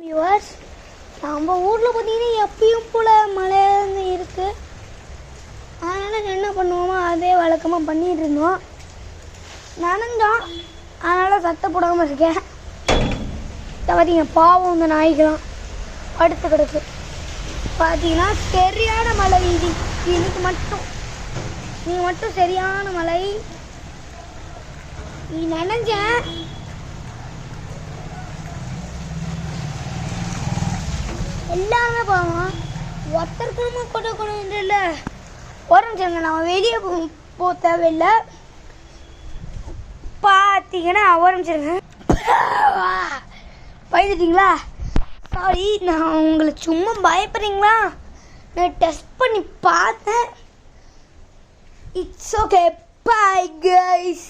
Viewers, நம்ம ஊரில் பார்த்தீங்கன்னா எப்பயும் போல் மழை இருக்குது. அதனால் என்ன பண்ணுவோமோ அதே வழக்கமாக பண்ணிகிட்டு இருந்தோம். நனைஞ்சோம், அதனால் சத்தம் போடாமல் இருக்கேன். பார்த்தீங்க பாவம் இந்த நாய்க்கெல்லாம் படுத்து கிடக்கு. பார்த்தீங்கன்னா சரியான மழை இது எனக்கு மட்டும், நீங்கள் மட்டும் சரியான மழை. நீ நினைஞ்சேன் எல்லாமே போவோம். ஒருத்தருக்குமா கொண்டு இல்லை. உடஞ்சுங்க, நம்ம வெளியே போக தேவையில்லை. பார்த்தீங்கன்னா உடஞ்சிருங்க. பயந்துட்டீங்களா? சாரி, நான் உங்களை சும்மா பயப்படுறீங்களா? நான் டெஸ்ட் பண்ணி பார்த்தேன். It's okay, bye guys.